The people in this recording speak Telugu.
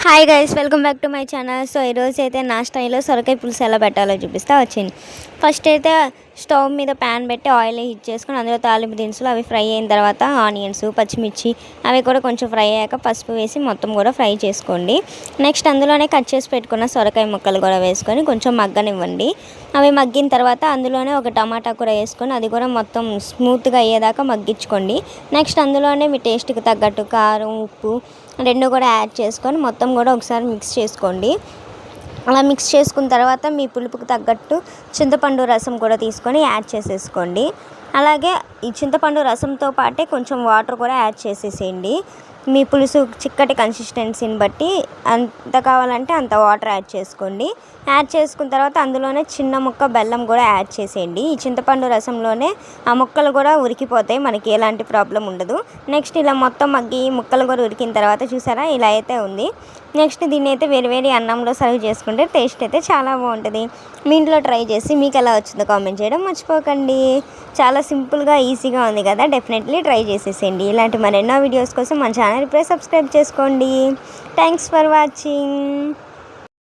Hi guys, welcome back to my channel. So ఈరోజు అయితే నా స్టైల్లో సొరకాయ పులుసు ఎలా పెట్టాలో చూపిస్తా వచ్చింది. ఫస్ట్ అయితే స్టవ్ మీద ప్యాన్ పెట్టి ఆయిల్ హీట్ చేసుకొని అందులో తాలింపు దినుసులు అవి ఫ్రై అయిన తర్వాత ఆనియన్స్, పచ్చిమిర్చి అవి కూడా కొంచెం ఫ్రై అయ్యాక పసుపు వేసి మొత్తం కూడా ఫ్రై చేసుకోండి. నెక్స్ట్ అందులోనే కట్ చేసి పెట్టుకున్న సొరకాయ ముక్కలు కూడా వేసుకొని కొంచెం మగ్గనివ్వండి. అవి మగ్గిన తర్వాత అందులోనే ఒక టమాటా కూడా వేసుకొని అది కూడా మొత్తం స్మూత్గా అయ్యేదాకా మగ్గించుకోండి. నెక్స్ట్ అందులోనే మీ టేస్ట్కి తగ్గట్టు కారం, ఉప్పు రెండు కూడా యాడ్ చేసుకొని మొత్తం కూడా ఒకసారి మిక్స్ చేసుకోండి. అలా మిక్స్ చేసుకున్న తర్వాత మీ పులుపుకి తగ్గట్టు చింతపండు రసం కూడా తీసుకొని యాడ్ చేసేసుకోండి. అలాగే ఈ చింతపండు రసంతో పాటే కొంచెం వాటర్ కూడా యాడ్ చేసేసేయండి. మీ పులుసు చిక్కటి కన్సిస్టెన్సీని బట్టి ఎంత కావాలంటే అంత వాటర్ యాడ్ చేసుకోండి. యాడ్ చేసుకున్న తర్వాత అందులోనే చిన్న ముక్క బెల్లం కూడా యాడ్ చేసేయండి. ఈ చింతపండు రసంలోనే ఆ ముక్కలు కూడా ఉడికిపోతాయి, మనకి ఎలాంటి ప్రాబ్లం ఉండదు. నెక్స్ట్ ఇలా మొత్తం మగ్గి ముక్కలు కూడా ఉడికిన తర్వాత చూసారా ఇలా అయితే ఉంది. నెక్స్ట్ దీన్ని అయితే వేడి అన్నంలో సర్వ్ చేసుకుంటే టేస్ట్ అయితే చాలా బాగుంటుంది. మీ ఇంట్లో ట్రై చేసి మీకు ఎలా వచ్చిందో కామెంట్ చేయడం మర్చిపోకండి. చాలా సింపుల్గా ఈజీగా ఉంది కదా, డెఫినెట్లీ ట్రై చేసేసేయండి. ఇలాంటి మరెన్నో వీడియోస్ కోసం మన ఛానల్ ఇప్పుడే సబ్స్క్రైబ్ చేసుకోండి. Thanks for watching.